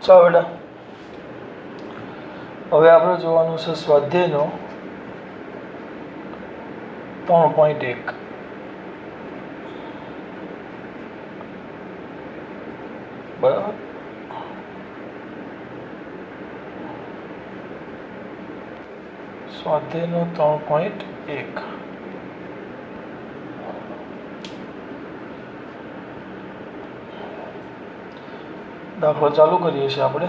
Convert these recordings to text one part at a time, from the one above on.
ચાલો બેટા, હવે આપણે જોવાનું છે સ્વાધ્યાયનો 3.1. બરાબર. સ્વાધ્યાયનો 3.1. દાખલો ચાલુ કરીએ છીએ આપણે.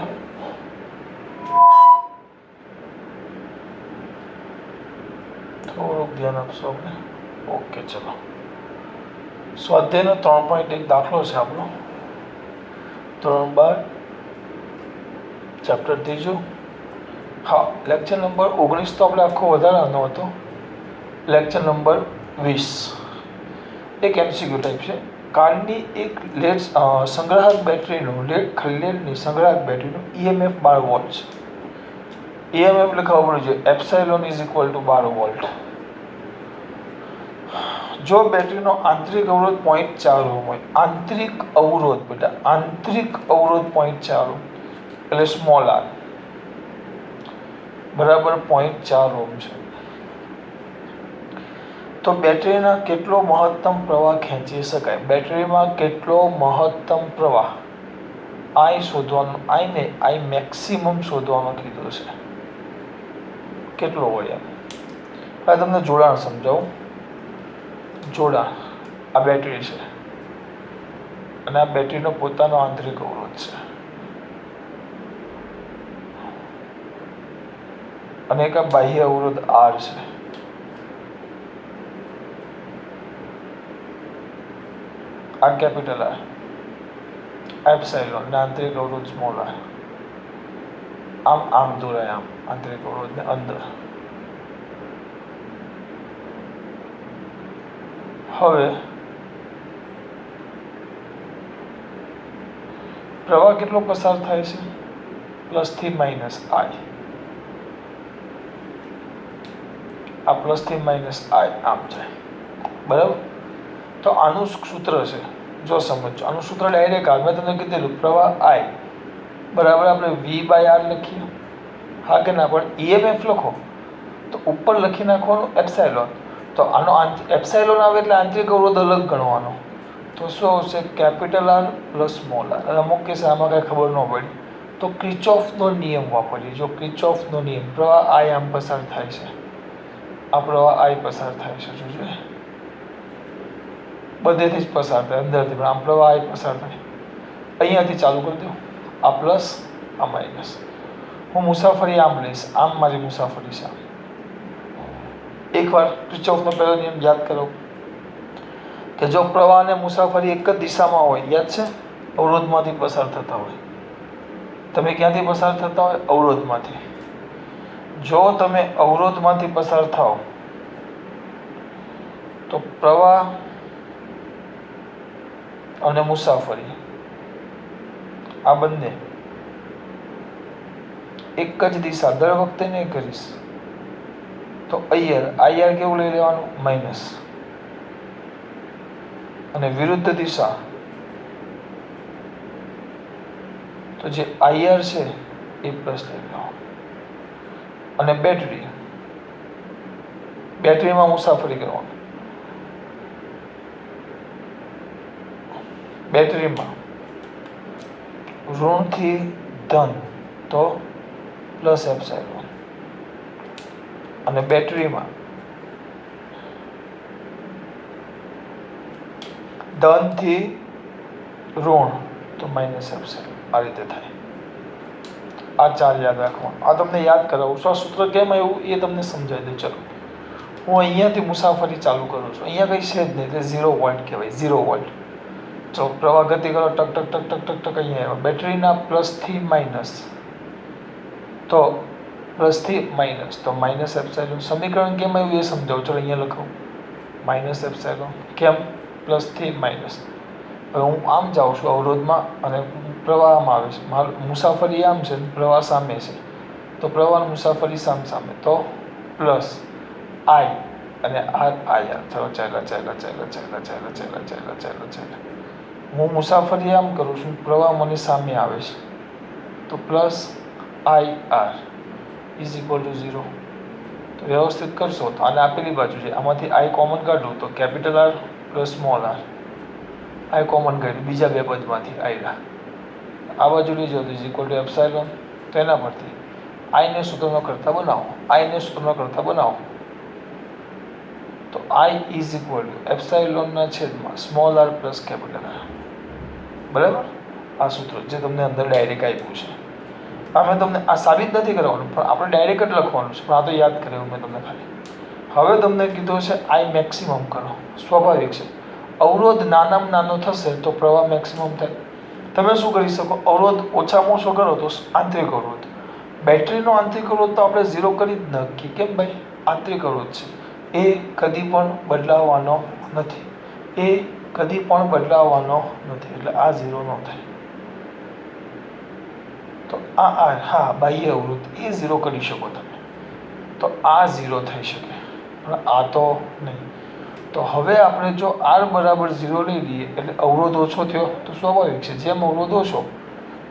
થોડુંક ધ્યાન આપશો આપણે. ઓકે, ચલો. સ્વાધ્યાયનો 3.1 દાખલો છે આપણો. 3/12, ચેપ્ટર 3. હા, લેક્ચર નંબર 19 તો આપણે આખો વધારાનો હતો. લેક્ચર નંબર 20 એક MCQ ટાઈપ છે. કારની એક લેડ સંગ્રાહક બેટરીનું લેડની સંગ્રાહક બેટરીનું EMF 12 વોલ્ટ છે. EMF એટલે ખબર પડવું જોઈએ, epsilon is equal two 12 volt. જો બેટરીનો આંતરિક અવરોધ 0.4 ઓહ્મ હોય, આંતરિક અવરોધ બેટા, આંતરિક અવરોધ 0.4 ઓહ્મ એટલે સ્મોલ r બરાબર 0.4 ઓહ્મ છે, તો બેટરીના કેટલો મહત્તમ પ્રવાહ ખેંચી શકાય? બેટરીમાં કેટલો મહત્તમ પ્રવાહ I શોધવાનો, I મેક્સિમમ શોધવાનો કીધો છે. કેટલો હોય? હવે તમને જોડાણ સમજાવું. જોડાણ, આ બેટરી છે અને આ બેટરીનો પોતાનો આંતરિક અવરોધ છે અને એક આ બાહ્ય અવરોધ R છે. આ કેપિટલ R, એપ્સાઇલોન ને આંતરિક અવરોધ સ્મોલ r. આમ દોરાય, આમ આંતરિક અવરોધને અંદર. હવે પ્રવાહ કેટલો પસાર થાય છે? પ્લસ થી માઇનસ I. આ પ્લસ થી માઇનસ I આમ જાય, બરાબર. તો આનું સૂત્ર છે, જો સમજો, આનું સૂત્ર ડાયરેક્ટ આવે. મેં તમને કીધેલું પ્રવાહ I બરાબર આપણે V/R લખીએ, હા કે ના? પણ EMF લખો તો ઉપર લખી નાખવાનું એપ્સાઇલોન. તો આનો એપ્સાઇલોન આવે એટલે આંતરિક અવરોધ અલગ ગણવાનો. તો શું આવશે? Capital R plus small r. અમુક કેસ આમાં કાંઈ ખબર ન પડી તો કિર્ચોફનો નિયમ વાપરીએ. જો કિર્ચોફનો નિયમ, પ્રવાહ I આમ પસાર થાય છે, આ પ્રવાહ I પસાર થાય છે, જોજો બધેથી જ પસાર થાય, અંદરથી, પણ આમ પ્રવાહ I પસાર થાય. અહીંયાથી ચાલુ કરી દો, આ પ્લસ આ માઇનસ. હું મુસાફરી આમ લઈશ, આમ મારી મુસાફરી છે. એકવાર કિર્ચોફનો પહેલો નિયમ યાદ કરો કે જો પ્રવાહ અને મુસાફરી એક જ દિશામાં હોય, યાદ છે, અવરોધમાંથી પસાર થતા હોય. તમે ક્યાંથી પસાર થતા હોય? અવરોધમાંથી. જો તમે અવરોધમાંથી પસાર થાઓ તો પ્રવાહ અને મુસાફરી આ બંને એક જ દિશા, દર વખતે નહીં કરીશ તો IR કેવું લઈ લેવાનું? માઇનસ. અને વિરુદ્ધ દિશા તો જે IR છે એ પ્લસ લઈ લેવાનું. અને બેટરીમાં મુસાફરી કરવાની. બેટરીમાં ઋણથી ધન તો પ્લસ એપ્સાઇલોન, અને બેટરીમાં ધનથી ઋણ તો માઇનસ એપ્સાઇલોન. આ રીતે થાય. આ ચાર યાદ રાખવાનું. આ તમને યાદ કરાવું છું. આ સૂત્ર કેમ આવ્યું એ તમને સમજાવી દઉં. ચલો, હું અહીંયાથી મુસાફરી ચાલુ કરું છું. અહીંયા કંઈ છે જ નહીં, એટલે 0 વોલ્ટ કહેવાય, 0 વોલ્ટ. જો પ્રવાહ ગતિ કરો, ટક ટક ટક ટક ટક ટક અહીંયા આવ્યો. બેટરીના પ્લસથી માઇનસ તો પ્લસથી માઇનસ તો માઇનસ એપ્સાઇલોન. સમીકરણ કેમ આવ્યું એ સમજાવું. ચલો અહીંયા લખાવું, માઇનસ એપ્સાઇલોન. કેમ? પ્લસથી માઇનસ. હવે હું આમ જાઉં છું અવરોધમાં અને પ્રવાહ આમ આવે છે. મુસાફરી આમ છે, પ્રવાહ સામે છે, તો પ્રવાહ મુસાફરી સામે તો પ્લસ I અને R IR. ચલો ચાલ્યા. હું મુસાફરી આમ કરું છું, પ્રવાહ મને સામે આવે છે, તો plus I R is equal to 0. તો વ્યવસ્થિત કરશો તો આને આપેલી બાજુ છે, આમાંથી આઈ કોમન કાઢું તો capital R plus small R. I common કાઢ્યું બીજા બે પદમાંથી આઈના, આ બાજુ લઈ જાઓ તો ઇઝ ઇક્વલ ટુ એપ્સાઇલોન. તો એના પરથી આઈને સૂત્રનો કરતા બનાવો, આઈને સૂત્રનો કરતા બનાવો તો આઈ ઇઝ ઇક્વલ ટુ એપ્સાઇલોનના છેદમાં small R plus capital R. બરાબર, આ સૂત્ર જે તમને અંદર ડાયરેક્ટ આપ્યું છે. અમે તમને આ સાબિત નથી કરવાનું, પણ આપણે ડાયરેક્ટ જ લખવાનું છે, પણ આ તો યાદ કર્યું મેં તમને ખાલી. હવે તમને કીધું છે આઈ મેક્સિમમ કરો. સ્વાભાવિક છે, અવરોધ નાનામાં નાનો થશે તો પ્રવાહ મેક્સિમમ થાય. તમે શું કરી શકો, અવરોધ ઓછામાં ઓછો કરો તો આંતરિક અવરોધ. બેટરીનો આંતરિક અવરોધ તો આપણે 0 કરી જ નાખીએ. કેમ ભાઈ? આંતરિક અવરોધ છે, એ કદી પણ બદલાવાનો નથી, એ કદી પણ બદલાવાનો નથી, એટલે આ 0 ન થાય. તો આ હા બાહ્ય અવરોધ એ 0 કરી શકો તમે, તો આ 0 થઈ શકે, પણ આ તો નહીં. તો હવે આપણે જો r બરાબર 0 લઈ લઈએ એટલે અવરોધ ઓછો થયો, તો સ્વાભાવિક છે જેમ અવરોધ ઓછો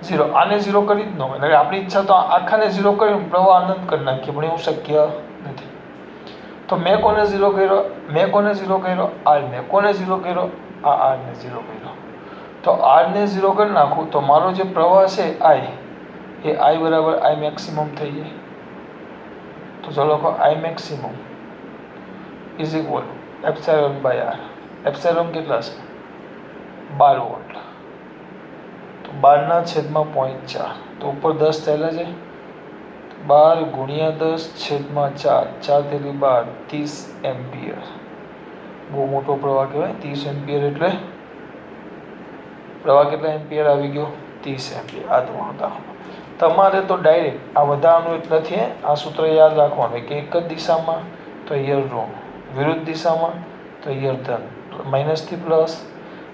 0, આને 0 કરી જ ન હોય. એટલે આપણી ઈચ્છા તો આખાને 0 કરી પ્રવાહ અનંત કરી નાખીએ, પણ એવું શક્ય નથી. તો મેં કોને 0 કર્યો? મેં કોને 0 કર્યો? r ને. કોને 0 કર્યો? આ r ને 0 કર્યો. તો r ને 0 કરી નાખું તો મારો જે પ્રવાહ છે i, એ i બરાબર i મેક્સિમમ થઈ જાય. તો ચાલો લખો i maximum is equal epsilon by r. Epsilon કેટલા છે? 12 વોલ્ટ. તો 12/4. તો ઉપર 10 ચાલ્યા છે, 12 ગુણ્યા 10/4, 4 તેરી 12, 30 એમ્પિયર. બહુ મોટો પ્રવાહ કહેવાય. 30 એમ્પિયર એટલે પ્રવાહ કેટલા એમ્પિયર આવી ગયો? 30 એમ્પિયર. આ તમારો દાખલો. તમારે તો ડાયરેક્ટ આ વધારવાનું એટલે નથી, આ સૂત્ર યાદ રાખવાનું કે એક જ દિશામાં તો અહીંયા ઋણ, વિરુદ્ધ દિશામાં તો અહીંયા ધન, માઇનસથી પ્લસ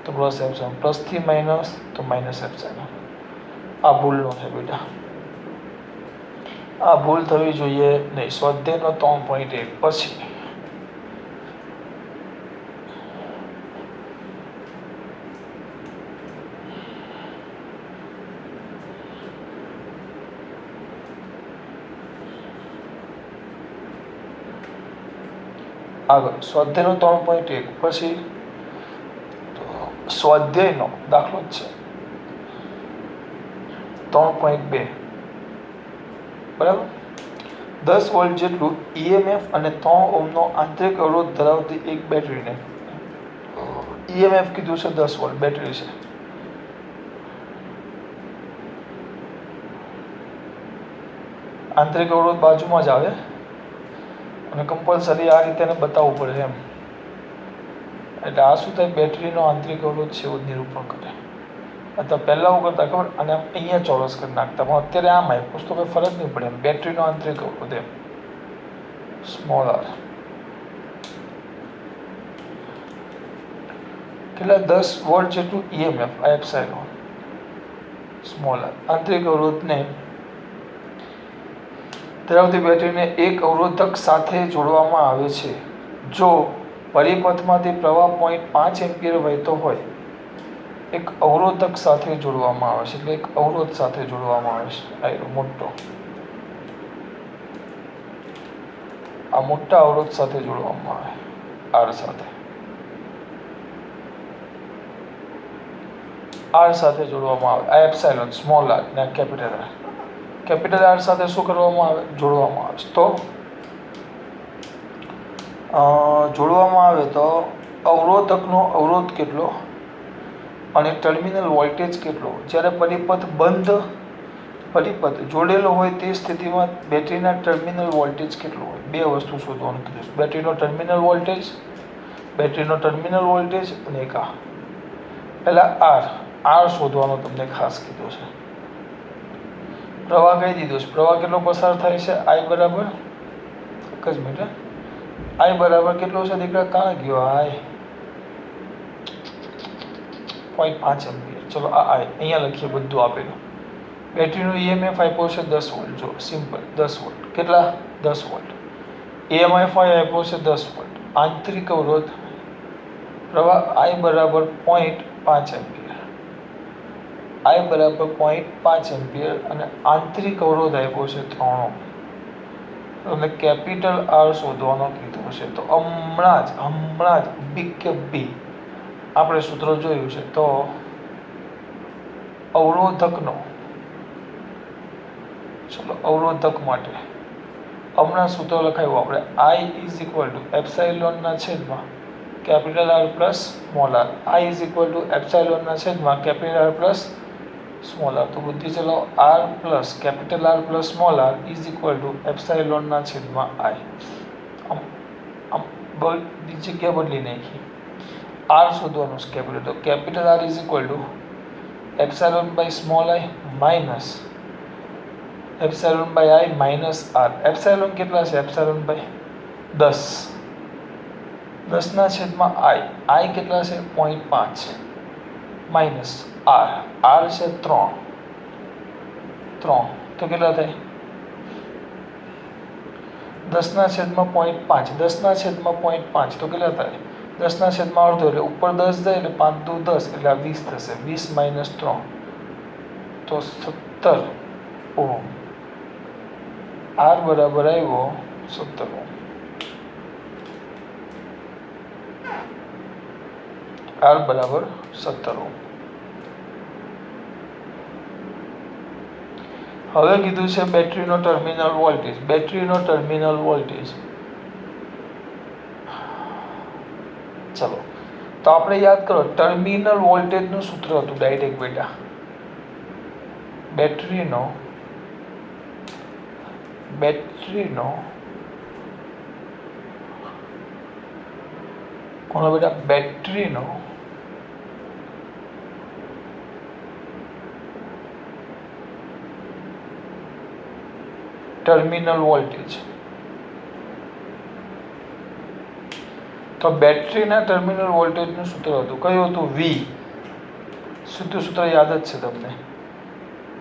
તો પ્લસ એપ્સાઇલોન, પ્લસથી માઇનસ તો માઇનસ એપ્સાઇલોન. આ ભૂલ ન થાય બેટા, આ ભૂલ થવી જોઈએ નહીં. સ્વાધ્યાયનો 3.1 પછી આગળ સ્વાધ્યાયનો 3.1 પછી સ્વાધ્યાયનો દાખલો જ છે 3.2. બરાબર, 10 વોલ્ટ જેટલું EMF અને 3 ઓહ્મનો આંતરિક અવરોધ ધરાવતી એક બેટરીને, EMF કીધું છે 10 વોલ્ટ બેટરી છે, આંતરિક અવરોધ બાજુમાં જ આવે અને કમ્પલસરી આ રીતે બતાવવું પડે એમ. એટલે આ શું થાય, બેટરીનો આંતરિક અવરોધ છે એવું નિરૂપણ કરે. અથવા પહેલાં હું કરતા ખબર, અને અહીંયા ચોરસ કરી નાખતા, પણ અત્યારે આમ આપ્યું તો કંઈ ફરક નહીં પડે એમ. બેટરીનો આંતરિક અવરોધ એમ સ્મોલ આર કેટલા? 10 વોલ્ટ જેટલું EMF, આ એપ્સાઇલોન સ્મોલ આર. આંતરિક અવરોધને ધરાવતી બેટરીને એક અવરોધક સાથે જોડવામાં આવે છે. જો પરિપથમાંથી પ્રવાહ 0.5 એમ્પિયર વહેતો હોય, એક અવરોધક સાથે જોડવામાં આવે છે, એટલે એક અવરોધ સાથે જોડવામાં આવે છે. આ મોટા અવરોધ સાથે જોડવામાં આવે, આર સાથે, આર સાથે જોડવામાં આવે. આ એપ્સાઇલોન સ્મોલ આર ને કેપિટલ આર. કેપિટલ આર સાથે શું કરવામાં આવે? જોડવામાં આવે. તો જોડવામાં આવે તો અવરોધકનો અવરોધ કેટલો અને ટર્મિનલ વોલ્ટેજ કેટલો, જ્યારે પરિપથ બંધ, પરિપથ જોડેલો હોય તે સ્થિતિમાં બેટરીના ટર્મિનલ વોલ્ટેજ કેટલો હોય. બે વસ્તુ શોધવાનું કીધું છે, બેટરીનો ટર્મિનલ વોલ્ટેજ, બેટરીનો ટર્મિનલ વોલ્ટેજ અને એક આ. પહેલાં આર શોધવાનો તમને ખાસ કીધું છે. પ્રવાહ કહી દીધો છે, પ્રવાહ કેટલો પસાર થાય છે? આઈ બરાબર, એક જ મિનિટ, આઈ બરાબર કેટલો છે દીકરા? કાં ગયો આઈ? 0.5 એમ્પિયર. ચલો આ આઈ અહીંયા લખીએ, બધું આપેલું. બેટરીનો EMF આપ્યો છે 10 વોલ્ટ. જો સિમ્પલ 10 વોલ્ટ. કેટલા? 10 વોલ્ટ. EMF આપ્યો છે 10 વોલ્ટ. આંતરિક અવરોધ પ્રવાહ I બરાબર 0.5 એમ્પિયર. I બરાબર 0.5 એમ્પિયર અને આંતરિક અવરોધ આપ્યો છે 3 ઓહ્મ. એટલે કેપિટલ R શોધવાનો કીધો છે. તો હમણાં જ બી કે બી આપણે સૂત્ર જોયું છે. તો અવરોધકનો ચલો અવરોધક માટે હમણાં સૂત્ર લખાયું આપણે I ઇઝ ઇક્વલ ટુ એપ્સાઇલોનના છેદમાં capital R plus small r. I is equal to એપ્સાઇલોનના છેદમાં capital R plus small r. તો બુદ્ધિ ચલો R plus capital R plus small r is equal to એપ્સાઇલોનના છેદમાં I. આમ બધી જગ્યા બદલી નાખી. R શોધવાનું છે કેપિટલ. તો capital R is equal to epsilon by small I minus epsilon by I minus R. Epsilon કેટલા છે? Epsilon by 10. 10ના છેદમાં I કેટલા છે? 0.5 માઇનસ R છે 3. તો કેટલા થાય? 10ના છેદમાં 0.5 10ના છેદમાં 0.5 તો કેટલા થાય? 10ના છેદમાં અડધો એટલે ઉપર 10 જાય એટલે 5 દુ 10 એટલે 20 થશે. 20 માઇનસ 3 તો 17 ઓહ્મ. R બરાબર આવ્યો 17 ઓહ્મ. R બરાબર 17 ઓહ્મ. હવે કીધું છે બેટરીનો ટર્મિનલ વોલ્ટેજ. ચલો તો આપણે યાદ કરો ટર્મિનલ વોલ્ટેજનું સૂત્ર હતું ડાયરેક્ટ બેટા. બેટરીનો કોનો બેટા? બેટરીનો ટર્મિનલ વોલ્ટેજ. તો બેટરીના ટર્મિનલ વોલ્ટેજનું સૂત્ર હતું કયું હતું? V. સીધું સૂત્ર યાદ જ છે તમને.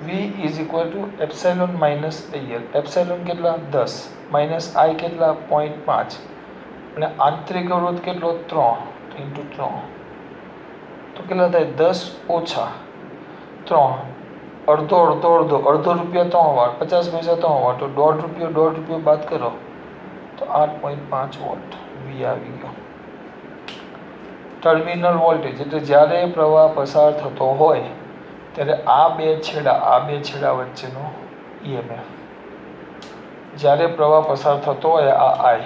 V is equal to epsilon minus IL. Epsilon કેટલા? 10 માઇનસ I કેટલા? 0.5 અને આંતરિક અવરોધ કેટલો? 3 ઇન્ટુ 3 તો કેટલા થાય? 10 ઓછા 3 અડધો રૂપિયા 3 વાર 50 પૈસા 3 વાર તો ₹1.5 બાદ કરો તો 8.5 વોલ્ટ V આવી ગયો. ટર્મિનલ વોલ્ટેજ એટલે જ્યારે પ્રવાહ પસાર થતો હોય ત્યારે આ બે છેડા વચ્ચેનો EMF. જ્યારે પ્રવાહ પસાર થતો હોય આ I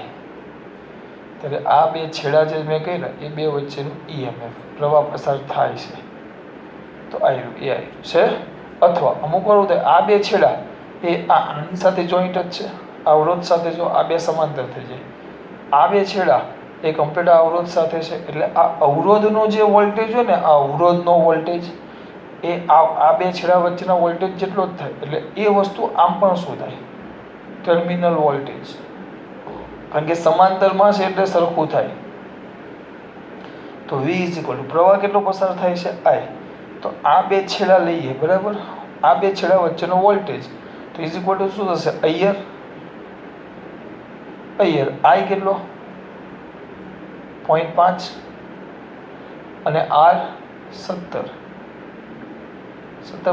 ત્યારે આ બે છેડા જે મેં કહ્યું એ બે વચ્ચેનું EMF પ્રવાહ પસાર થાય છે તો એ આવ્યું છે. અથવા અમુક વાર થાય આ બે છેડા એ આની સાથે જોઈન્ટ જ છે. અવરોધ સાથે જો આ બે સમાંતર થઈ જાય આ બે છેડા એ કમ્પ્લીટ અવરોધ સાથે છે એટલે આ અવરોધનો જે વોલ્ટેજ હોય ને આ અવરોધનો વોલ્ટેજ એ આ બે છેડા વચ્ચેના વોલ્ટેજ જેટલો જ થાય. એટલે એ વસ્તુ આમ પણ શું થાય? Terminal voltage. કારણ કે સમાંતરમાં છે એટલે સરખું થાય. તો V ઇઝ ઇક્વલ ટુ પ્રવાહ કેટલો પસાર થાય છે? I. તો આ બે છેડા લઈએ બરાબર. આ બે છેડા વચ્ચેનો વોલ્ટેજ તો ઇઝ ઇક્વલ ટુ શું થશે? I કેટલો? 0.5 અને R 17 50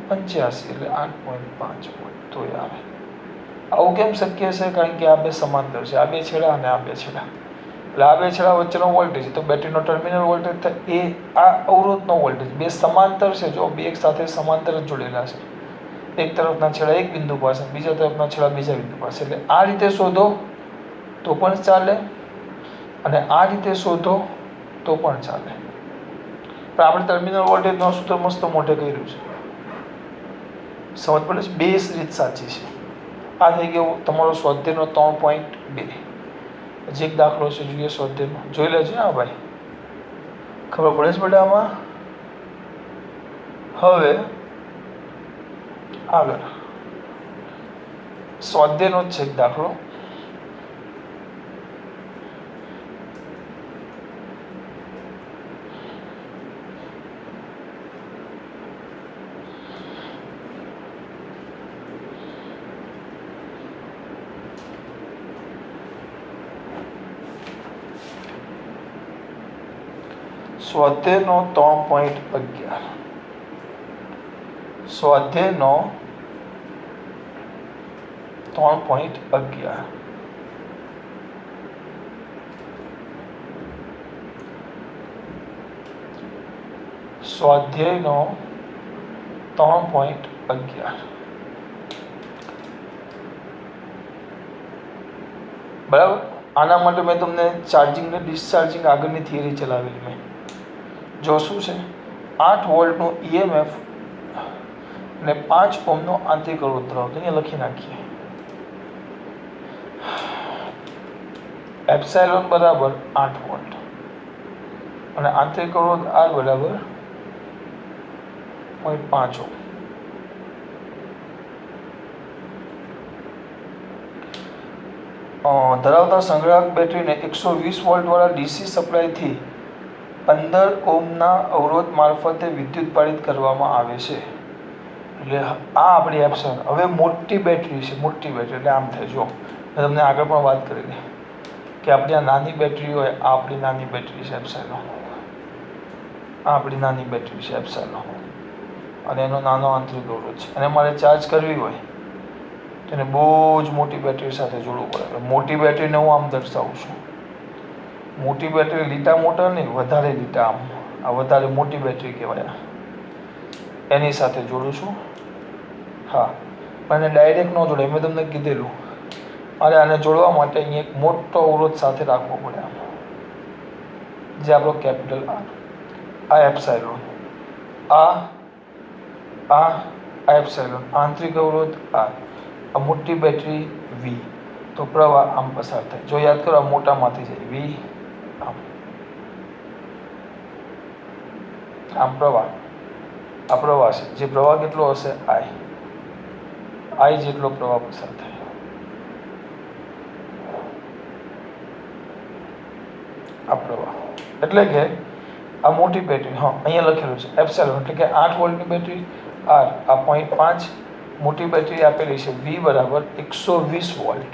85 એટલે 8.5 વોલ્ટ તો આવે. આવું કેમ શક્ય છે? કારણ કે આ બે સમાંતર છે. આ બે છેડા અને આ બે છેડા એટલે આ બે છેડા વચ્ચેનો વોલ્ટેજ તો બેટરીનો ટર્મિનલ વોલ્ટેજ થાય એ આ અવરોધનો વોલ્ટેજ. બે સમાંતર છે જો બે એક સાથે સમાંતર જ જોડેલા છે. એક તરફના છેડા એક બિંદુ પાસે બીજા તરફના છેડા બીજા બિંદુ પાસે. એટલે આ રીતે શોધો તો પણ ચાલે અને આ રીતે શોધો તો પણ ચાલે. પણ આપણે ટર્મિનલ વોલ્ટેજનો સૂત્ર મસ્ત મોઢે કર્યું છે. સમજ પડે છે? બે રીત સાચી છે. આ થઈ ગયો તમારો સ્વાધ્યાયનો 3.2. હજી એક દાખલો છે જોઈએ સ્વાધ્યાયનો. જોઈ લેજો હા ભાઈ, ખબર પડે છે બેટા આમાં. હવે આગળ સ્વાધ્યાયનો જ છે એક દાખલો. સ્વાધ્યાયનો 3.11 સ્વાધ્યાયનો 3.11 સ્વાધ્યાયનો 3.11 બરાબર. આના માટે મેં તમને ચાર્જિંગ ને ડિસ્ચાર્જિંગ આગળની થિયરી ચલાવેલી મેં. જો શું છે 8 વોલ્ટનું EMF અને 5 ઓહ્મનો આંતરિક અવરોધ ધરાવતો, અહીંયા લખી નાખીએ. એપ્સાઇલોન બરાબર 8 વોલ્ટ અને આંતરિક અવરોધ R બરાબર 0.5 ઓહ્મ. ધરાવતા સંગ્રાહક બેટરીને 120 વોલ્ટવાળા DC સપ્લાયથી 15 ઓહ્મના અવરોધ મારફતે વિદ્યુત પારિત કરવામાં આવે છે. એટલે આ આપણી એપ્સાઇલોન. હવે મોટી બેટરી છે, મોટી બેટરી એટલે આમ થાય. જો મેં તમને આગળ પણ વાત કરેલી કે આપણી આ નાની બેટરી હોય, આ આપણી નાની બેટરી છે એપ્સાઇલોન, આ આપણી નાની બેટરી છે એપ્સાઇલોન, અને એનો નાનો આંતરિક અવરોધ છે, અને મારે ચાર્જ કરવી હોય તેને બહુ જ મોટી બેટરી સાથે જોડવું પડે. મોટી બેટરીને હું આમ દર્શાવું છું. મોટી બેટરી લીટા મોટા નહીં, વધારે લીટા આમ, આ વધારે મોટી બેટરી કહેવાય. એની સાથે જોડું છું. હા, પણ એને ડાયરેક્ટ ન જોડે. મેં તમને કીધેલું મારે આને જોડવા માટે અહીંયા એક મોટો અવરોધ સાથે રાખવો પડે, જે આપણો કેપિટલ R. આ એપ્સાઇલોન, આ એપ્સાઇલોન, આંતરિક અવરોધ R, આ મોટી બેટરી V. તો પ્રવાહ આમ પસાર થાય. જો યાદ કરો, આ મોટામાંથી જાય V, આમ પ્રવાહ, આ પ્રવાહ છે. જે પ્રવાહ કેટલો હશે I જેટલો પ્રવાહ પસાર થાય. આ પ્રવાહ એટલે કે આ મોટી બેટરી, હા અહીંયા લખેલું છે એપ્સાઇલોન એટલે કે 8 વોલ્ટની બેટરી R, આ 0.5 મોટી બેટરી આપેલી છે V બરાબર 120 વોલ્ટ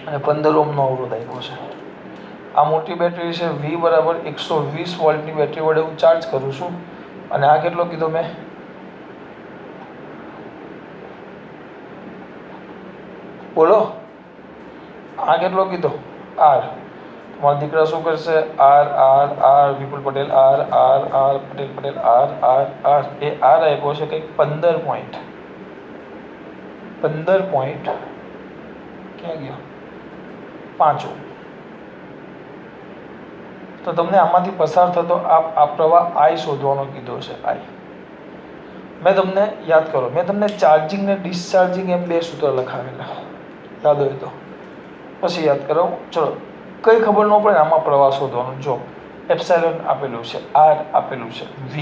અને 15 ઓહ્મનો અવરોધ આપ્યો છે. આ મોટી બેટરી છે V બરાબર 120 વોલ્ટની બેટરી વડે હું ચાર્જ કરું છું. અને આ કેટલો કીધો મેં? બોલો, આ કેટલો કીધો? R. તમારા દીકરા શું કરશે? R વિપુલ પટેલ R પટેલ R એ R આપ્યો છે કંઈક 15 પોઈન્ટ ક્યાં ગયો 5 ઓહ્મ. તો તમને આમાંથી પસાર થતો આ પ્રવાહ I શોધવાનો કીધો છે. મેં તમને યાદ કરો, મેં તમને ચાર્જિંગ ને ડિસ્ચાર્જિંગ એમ 2 સૂત્ર લખાવેલા, યાદ હોય તો પછી યાદ કરો. ચલો, કંઈ ખબર ન પડે આમાં પ્રવાહ શોધવાનું. જો એપ્સાઇલોન આપેલું છે, R આપેલું છે, V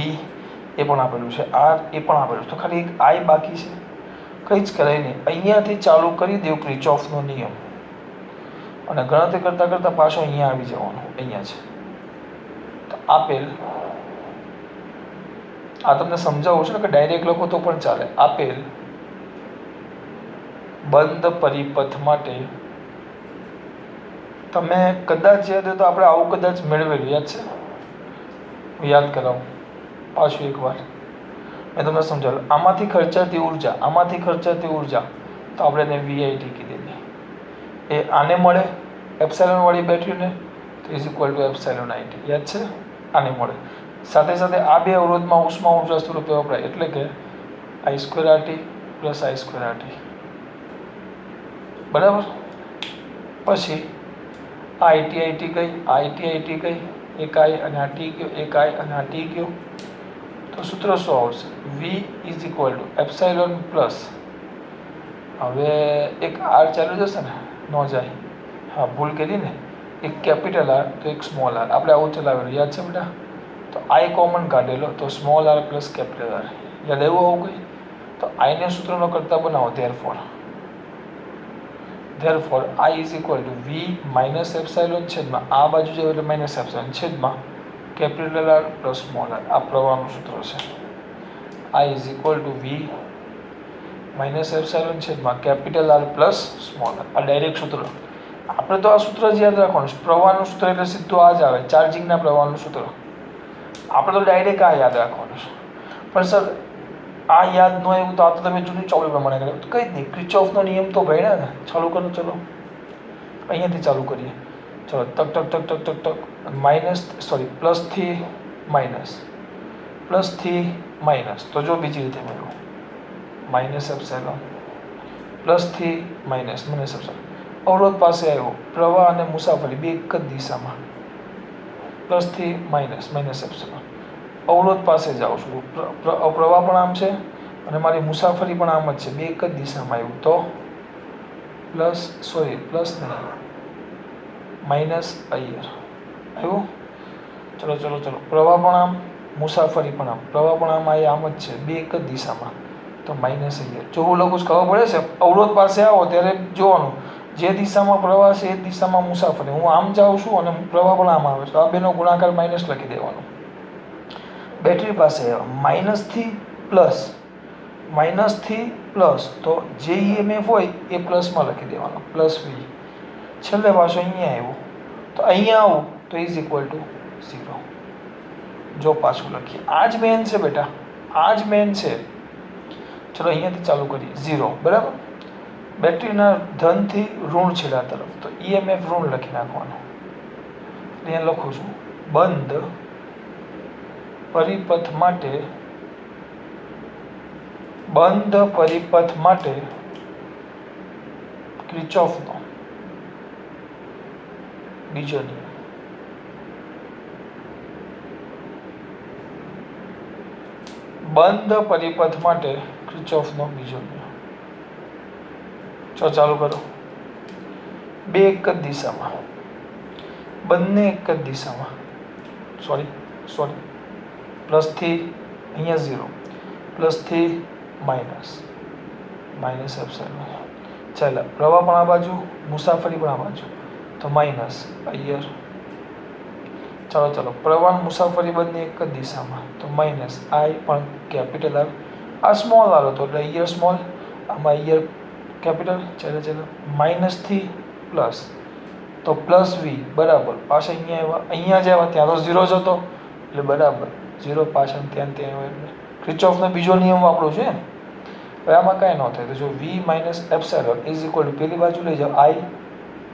એ પણ આપેલું છે, R એ પણ આપેલું છે, તો ખાલી એક I બાકી છે. કંઈ જ કરાય નહીં, અહીંયાથી ચાલુ કરી દેવું કિર્ચોફનો નિયમ, અને ગણતરી કરતાં કરતાં પાછો અહીંયા આવી જવાનું. અહીંયા છે તો આપેલ, આ તમને સમજાવું છું ને કે ડાયરેક્ટ લખો તો પણ ચાલે. આપેલ બંધ પરિપથ માટે તમે કદાચ યાદ હોય તો આપણે આવું કદાચ મેળવેલું, યાદ છે? હું યાદ કરાવું પાછું એકવાર. મેં તમને સમજાવ્યું. આમાંથી ખર્ચાતી ઉર્જા, તો આપણે એને VIT કીધેલી. એ આને મળે એપ્સાઇલોન વાળી બેટરીને, તો is equal to epsilon IT. યાદ છે? આને મળે. સાથે સાથે આ બે અવરોધમાં ઉષ્મા ઉર્જા સ્વરૂપે વપરાય, એટલે કે I2RT પ્લસ I2RT. બરાબર. પછી આ IT ગઈ, એક I અને આ T ગયો, એક I અને આ T ગયો. તો સૂત્ર શું આવશે? V is equal to epsilon plus, હવે એક R ચાલુ જશે ને, ન જાય, હા ભૂલ કરી ને, એક કેપિટલ R તો એક સ્મોલ R. આપણે આવું ચલાવેલું, યાદ છે બેટા? તો I કોમન કાઢેલો, તો small R plus capital R. યાદ આવ્યું આવું કંઈ? તો I ને સૂત્રનો કરતા બનાવો. therefore I is equal to V minus epsilon છેદમાં આ બાજુ જાય એટલે માઇનસ એપ્સિલોન છેદમાં capital R plus small R. આ પ્રવાહનું સૂત્ર છે. I is equal to V minus epsilon છેદમાં capital R plus small R. આ ડાયરેક્ટ સૂત્ર. આપણે તો આ સૂત્ર જ યાદ રાખવાનું છે. પ્રવાહનું સૂત્ર એટલે સીધું આ જ આવે, ચાર્જિંગના પ્રવાહનું સૂત્ર. આપણે તો ડાયરેક્ટ આ યાદ રાખવાનું છે. પણ સર આ યાદ ન આવ્યું તો આ તો તમે જૂની ચોપડી પ્રમાણે કર્યું તો કંઈ જ નહીં. ક્રિચોફનો નિયમ તો ભણ્યા ને. ચાલુ કરો. ચલો અહીંયાથી ચાલુ કરીએ. ચલો ટક ટક ટક ટક ટક ટક માઇનસ પ્લસથી માઇનસ, પ્લસથી માઇનસ. તો જો બીજી રીતે મેળવો માઇનસ એપ્સિલોન પ્લસથી માઇનસ એપ્સિલોન. અવરોધ પાસે આવ્યો, પ્રવાહ અને મુસાફરી બે એક જ દિશામાં, પ્લસથી માઇનસ એપ્સિલોન. અવરોધ પાસે જાઉં છું, પ્રવાહ પણ આમ છે અને મારી મુસાફરી પણ આમ જ છે, બે એક જ દિશામાં આવ્યું તો પ્લસ નહીં માઇનસ અહીંયા આવ્યું. ચલો પ્રવાહ પણ આમ, મુસાફરી પણ આમ, પ્રવાહ પણ આમ જ છે, બે એક જ દિશામાં તો માઇનસ અહીંયા. જો હું લખું ખબર પડે છે. અવરોધ પાસે આવો ત્યારે જોવાનું જે દિશામાં પ્રવાહ છે એ દિશામાં મુસાફરી. હું આમ જાઉં છું અને પ્રવાહ પણ આમ આવે છે, આ બેનો ગુણાકાર માઇનસ લખી દેવાનો. બેટરી પાસે માઇનસથી પ્લસ તો જે ઈએમએફ હોય એ પ્લસમાં લખી દેવાનો, પ્લસ વી. છેલ્લે પાછું અહીંયા આવ્યું તો અહીંયા આવું તો ઇઝ ઇક્વલ ટુ 0. જો પાછું લખીએ આ જ મેન છે બેટા, આ જ મેન છે. ચલો અહીંયાથી ચાલુ કરીએ 0 બરાબર. બેટરીના ધનથી ઋણ છેડા તરફ તો ઈએમએફ ઋણ લખી નાખવાનું. અહીંયા લખું છું બંધ પરિપથ માટે ક્રિચોફનો બીજો નિયમ. બંધ પરિપથ માટે ક્રિચોફનો બીજો નિયમ. ચાલુ કરો. બે એક જ દિશામાં, બંને એક જ દિશામાં. સોરી પ્લસથી અહીંયા 0, પ્લસથી માઇનસ એપ્સિલોન. ચાલો પ્રવાહ પણ આ બાજુ, મુસાફરી પણ આ બાજુ તો માઇનસ અહીંયા. ચાલો પ્રવાહ મુસાફરી બંને એક જ દિશામાં તો માઇનસ આઈ પણ કેપિટલ આર. આ સ્મોલ આર હતો એટલે અહીંયા સ્મોલ, આમાં અહીંયા કેપિટલ. ચાલો માઇનસથી પ્લસ તો પ્લસ વી બરાબર. પાછા અહીંયા જ આવ્યા ત્યાં તો 0 જ હતો એટલે બરાબર 0 પાછળ ત્યાં આવ્યો એટલે ક્રિચોફનો બીજો નિયમ વાપરો છે. હવે આમાં કાંઈ ન થાય તો જો V minus epsilon is equal to પેલી બાજુ લઈ જાઓ I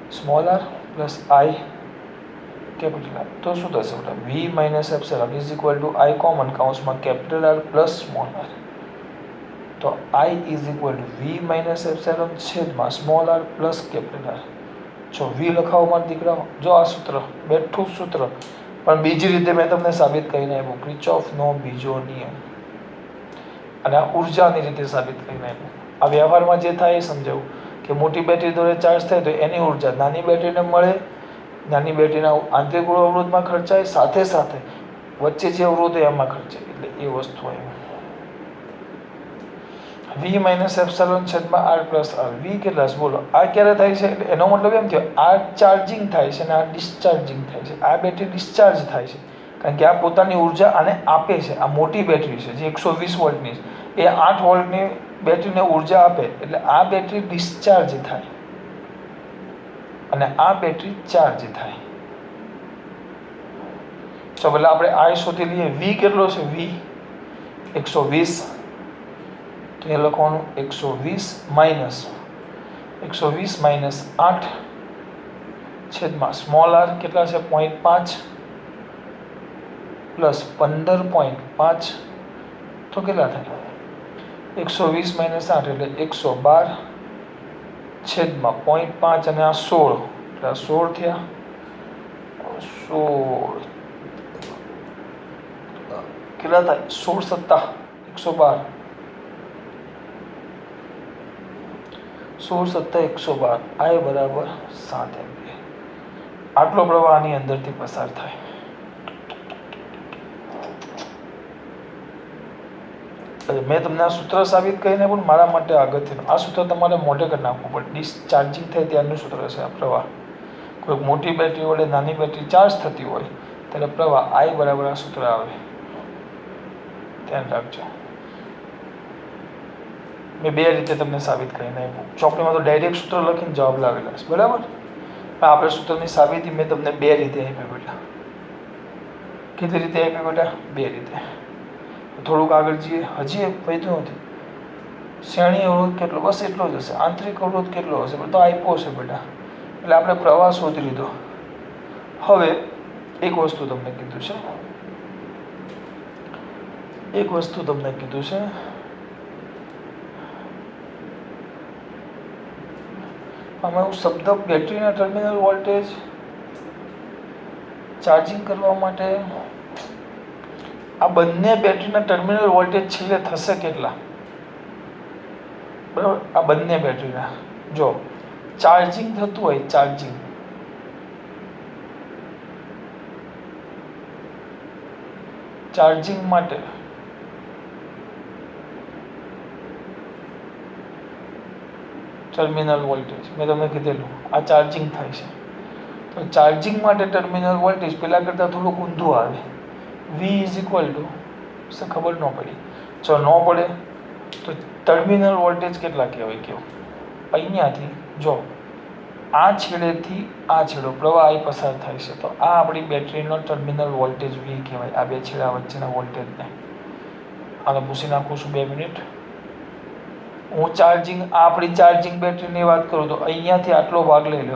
small R plus I capital R. તો શું થશે બેટા? V minus epsilon is equal to I common કાઉન્સમાં capital R plus small R. તો I is equal to V minus epsilon છેદમાં small R plus capital R. જો V લખાવો મારા દીકરાઓ, જો આ સૂત્ર બેઠું સૂત્ર પણ બીજી રીતે મેં તમને સાબિત કરીને આપ્યું. ક્રિચોફનો બીજો નિયમ અને આ ઉર્જાની રીતે સાબિત કરીને આપ્યું. આ વ્યવહારમાં જે થાય એ સમજાવું કે મોટી બેટરી દ્વારા ચાર્જ થાય તો એની ઉર્જા નાની બેટરીને મળે, નાની બેટરીના આંતરિક અવરોધમાં ખર્ચાય, સાથે સાથે વચ્ચે જે અવરોધ હોય એમાં ખર્ચાય. એટલે એ વસ્તુ આવ્યું. વી માઇનસ એપ્સિલોન છેદમાં આર પ્લસ આર. વી કેટલા છે બોલો? આ ક્યારે થાય છે? એટલે એનો મતલબ એમ થયો આ ચાર્જિંગ થાય છે અને આ ડિસ્ચાર્જિંગ થાય છે. આ બેટરી ડિસ્ચાર્જ થાય છે કારણ કે આ પોતાની ઉર્જા આને આપે છે. આ મોટી બેટરી છે જે 120 વોલ્ટની છે, એ 8 વોલ્ટની બેટરીને ઉર્જા આપે એટલે આ બેટરી ડિસ્ચાર્જ થાય અને આ બેટરી ચાર્જ થાય. તો એટલે આપણે આ શોધી લઈએ. વી કેટલો છે? વી 120. તો એ લખવાનું 120 માઇનસ 8 છેદમાં સ્મોલ આર કેટલા છે? 0.5 પ્લસ 15.5 તો કેટલા થાય? 120 માઇનસ 8 એટલે 112 છેદમાં 0.5 અને આ 16 એટલે આ 16 થયા. 16 કેટલા થાય? 16 સત્તા 112. 16 સત્તા 112. આ બરાબર 7 એમ્પિયર. આટલો પ્રવાહ આની અંદરથી પસાર થાય. મેં તમને આ સૂત્ર સાબિત કરીને પણ મારા માટે અગત્યનું આ સૂત્ર તમારે મોઢે કરી નાખવું પડે. ડિસ્ચાર્જિંગ થાય ત્યારનું સૂત્ર છે આ પ્રવાહ. કોઈ મોટી બેટરી વડે નાની બેટરી ચાર્જ થતી હોય ત્યારે પ્રવાહ આઈ બરાબર આ સૂત્ર આવે. ધ્યાન રાખજો. મેં બે રીતે તમને સાબિત કરીને આપ્યું. ચોપડીમાં તો ડાયરેક્ટ સૂત્ર લખીને જવાબ લાવેલા છે બરાબર. આપણે સૂત્રની સાબિતી મેં તમને બે રીતે આપી બેટા. કેટલી રીતે આપી બેટા? બે રીતે. થોડુંક આગળ જઈએ, હજી વધ્યું નથી. શ્રેણી અવરોધ કેટલો? બસ એટલો જ હશે. આંતરિક અવરોધ કેટલો હશે? બધો આપ્યો છે બેટા. એટલે આપણે પ્રવાહ શોધી લીધો. હવે એક વસ્તુ તમને કીધું છે, આમાં હું શબ્દ બેટરીના ટર્મિનલ વોલ્ટેજ ચાર્જિંગ કરવા માટે આ બંને બેટરીના ટર્મિનલ વોલ્ટેજ છેલ્લે થશે કેટલા? બરાબર, આ બંને બેટરીના જો ચાર્જિંગ થતું હોય, ચાર્જિંગ માટે ટર્મિનલ વોલ્ટેજ મેં તમને કીધેલું આ ચાર્જિંગ થાય છે. તો ચાર્જિંગ માટે ટર્મિનલ વોલ્ટેજ પહેલાં કરતાં થોડુંક ઊંધું આવે. V ઇઝ ઇક્વલ ટુ ખબર ન પડી, જો ન પડે તો ટર્મિનલ વોલ્ટેજ કેટલા કહેવાય? કેવું અહીંયાથી જો આ છેડેથી આ છેડો પ્રવાહ અહીં પસાર થાય છે, તો આ આપણી બેટરીનો ટર્મિનલ વોલ્ટેજ V કહેવાય. આ બે છેડા વચ્ચેના વોલ્ટેજને આને પૂછી નાખું છું 2 મિનિટ. હું આપણી ચાર્જિંગ બેટરીની વાત કરું તો અહીંયાથી આટલો ભાગ લઈ લો.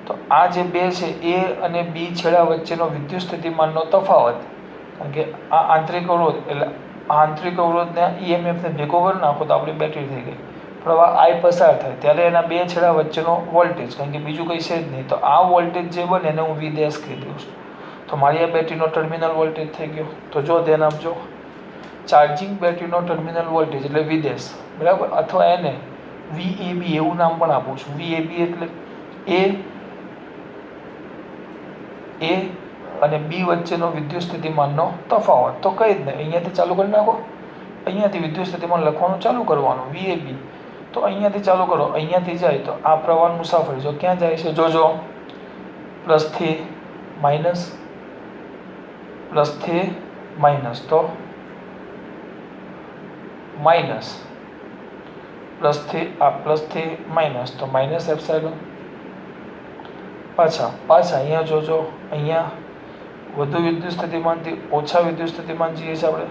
તો આ જે બે છે A અને B છેડા વચ્ચેનો વિદ્યુત સ્થિતિમાનનો તફાવત, કારણ કે આ આંતરિક અવરોધ, એટલે આંતરિક અવરોધને EMF ને ભેગો કરી નાખો તો આપણી બેટરી થઈ ગઈ. પ્રવાહ I પસાર થાય ત્યારે એના બે છેડા વચ્ચેનો વોલ્ટેજ, કારણ કે બીજું કંઈ છે જ નહીં, તો આ વોલ્ટેજ જે બને એને હું V ડેશ કહી દઉં છું. તો મારી આ બેટરીનો ટર્મિનલ વોલ્ટેજ થઈ ગયો. તો જો ધ્યાન આપજો, ચાર્જિંગ બેટરીનો ટર્મિનલ વોલ્ટેજ એટલે V ડેશ, બરાબર, અથવા એને VAB એવું નામ પણ આપું છું. VAB એટલે A અને B વચ્ચેનો વિદ્યુત સ્થિતિમાનનો તફાવત. તો કઈ જ નહીં, અહીંયાથી ચાલુ કરી નાખો, અહીંયાથી વિદ્યુત સ્થિતિમાન લખવાનું ચાલુ કરવાનું VAB. તો અહીંયાથી ચાલુ કરો, અહીંયાથી જાય તો આ પ્રવાહ મુસાફરી જો ક્યાં જાય છે? જોજો, પ્લસથી માઇનસ, તો માઇનસ, પ્લસથી માઇનસ, તો માઇનસ એપ્સાઇલોન. પાછા અહીંયા જોજો, અહીંયા વધુ વિદ્યુત સ્થિતિમાનથી ઓછા વિદ્યુત સ્થિતિમાન જઈએ છીએ આપણે.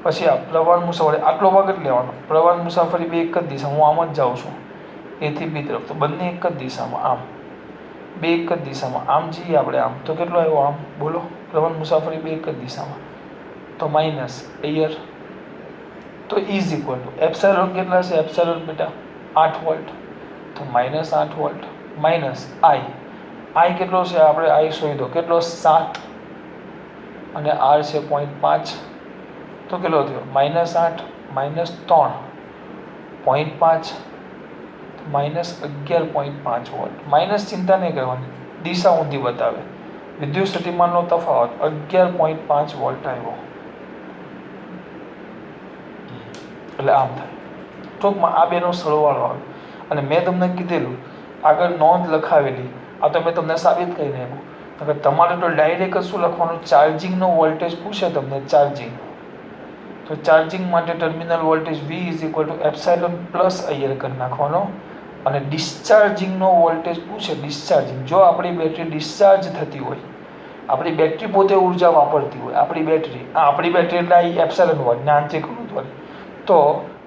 પછી આ પ્રવાહ મુસાફરી આટલો ભાગ જ લેવાનો. પ્રવાહ મુસાફરી બે એક જ દિશા, હું આમ જ જાઉં છું A થી B તરફ, તો બંને એક જ દિશામાં, આમ બે એક જ દિશામાં, આમ જઈએ આપણે આમ, તો કેટલો આવ્યો? આમ બોલો, પ્રવાહ મુસાફરી બે એક જ દિશામાં, તો માઇનસ અહીંયા. તો ઇઝ ઇક્વલ ટુ એપ્સાઇલોન કેટલા છે? એપ્સાઇલોન બેટા 8 વોલ્ટ, તો -8 વોલ્ટ માઇનસ I કેટલો છે? આપણે I શોધો કેટલો? 7 અને R છે 0.5, તો કેટલો થયો? -8 -3 0.5 -11.5 વોલ્ટ. માઇનસ ચિંતા નહીં કરવાની, દિશા ઊંધી બતાવે. વિદ્યુત સ્થિતિમાનનો તફાવત 11.5 વોલ્ટ આવ્યો. એટલે આમ થાય. ટૂંકમાં આ બેનો સરવાળો આવે. અને મેં તમને કીધેલું આગળ નોંધ લખાવેલી, આ તો મેં તમને સાબિત કરીને આપ્યું. અગર તમારે તો ડાયરેક્ટ શું લખવાનું? ચાર્જિંગનો વોલ્ટેજ પૂછે તમને, ચાર્જિંગ, તો ચાર્જિંગ માટે terminal voltage V is equal to epsilon plus IR કરી નાખવાનો. અને ડિસ્ચાર્જિંગનો વોલ્ટેજ પૂછે, ડિસ્ચાર્જિંગ, જો આપણી બેટરી ડિસ્ચાર્જ થતી હોય, આપણી બેટરી પોતે ઉર્જા વાપરતી હોય, આપણી બેટરી એટલે આ એપ્સાઇલોન વોલ્ટ ને આંતરિક અવરોધ, તો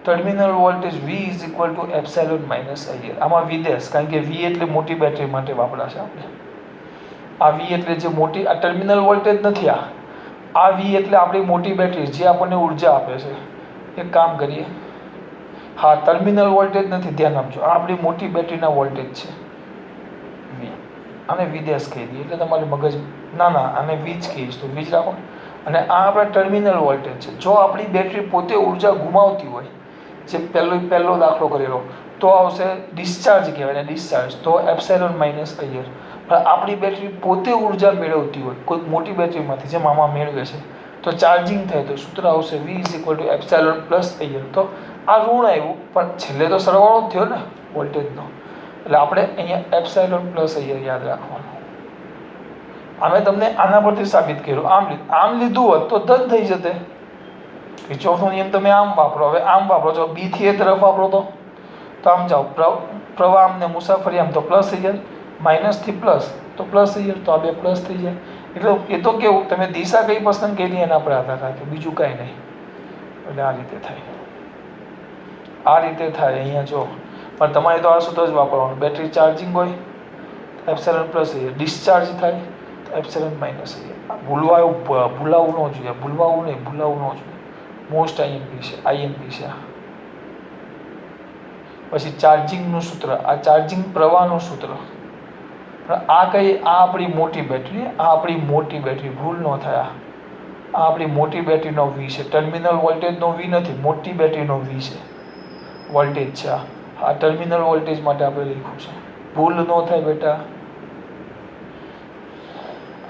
terminal voltage V is equal to epsilon minus IR. આમાં V ડેશ, કારણ કે V એટલે મોટી બેટરી માટે વાપરાશે આપણે. આ V એટલે જે મોટી, આ ટર્મિનલ વોલ્ટેજ નથી, આ V એટલે આપણી મોટી બેટરી જે આપણને ઉર્જા આપે છે. એક કામ કરીએ, હા, ટર્મિનલ વોલ્ટેજ નથી, ધ્યાન આપજો, આ આપણી મોટી બેટરીના વોલ્ટેજ છે V. આને V ડેશ કહી દઈએ એટલે તમારું મગજ, ના આને V જ કહીશ, તો V જ રાખો. અને આ આપણા ટર્મિનલ વોલ્ટેજ છે. જો આપણી બેટરી પોતે ઉર્જા ગુમાવતી હોય, જે પહેલો દાખલો કરેલો, તો આવશે ડિસ્ચાર્જ કહેવાય ને, ડિસ્ચાર્જ, તો એપ્સાઇલોન માઇનસ IR. પણ આપણી બેટરી પોતે ઉર્જા મેળવતી હોય કોઈ મોટી બેટરીમાંથી, જે મામા મેળવે છે, તો ચાર્જિંગ થાય તો સૂત્ર આવશે V is equal to epsilon plus IR. તો આ ઋણ આવ્યું, પણ છેલ્લે તો સરવાળો જ થયો ને વોલ્ટેજનો, એટલે આપણે અહીંયા એપ્સાઇલોન પ્લસ IR યાદ રાખવાનું. અમે તમને આના પરથી સાબિત કર્યું. આમ લીધું હોત તો ધન થઈ જતે. કિર્ચોફનો નિયમ તમે આમ વાપરો, હવે આમ વાપરો છો, B થી A તરફ વાપરો તો આમ જાઓ, પ્રવાહ આમને મુસાફરી આમ તો પ્લસ IR, માઇનસથી પ્લસ તો પ્લસ IR, તો આ બે પ્લસ થઈ જાય. એટલે એ તો કેવું તમે દિશા કઈ પસંદ કરી એના પર આધાર રાખે, બીજું કાંઈ નહીં. એટલે આ રીતે થાય, આ રીતે થાય. અહીંયા જો પણ તમારે તો આ સૂત્ર જ વાપરવાનું. બેટરી ચાર્જિંગ હોય એપ્સિલોન પ્લસ એ, ડિસ્ચાર્જ થાય તો એપ્સિલોન માઇનસ એ. ભૂલાવું ન જોઈએ, ભૂલવાવું નહીં, ભૂલાવું ન જોઈએ. મોસ્ટ આઈએમપી છે. પછી ચાર્જિંગનું સૂત્ર, આ ચાર્જિંગ પ્રવાહનું સૂત્ર. આ આપણી મોટી બેટરી, આ આપણી મોટી બેટરી, ભૂલ ન થાય. આ આપણી મોટી બેટરીનો વી છે, ટર્મિનલ વોલ્ટેજનો વી નથી, મોટી બેટરીનો વી છે, વોલ્ટેજ છે. આ ટર્મિનલ વોલ્ટેજ માટે આપણે લખ્યું છે. ભૂલ ન થાય બેટા,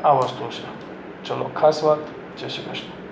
આ વસ્તુ છે. ચલો, ખાસ વાત. જય શ્રી કૃષ્ણ.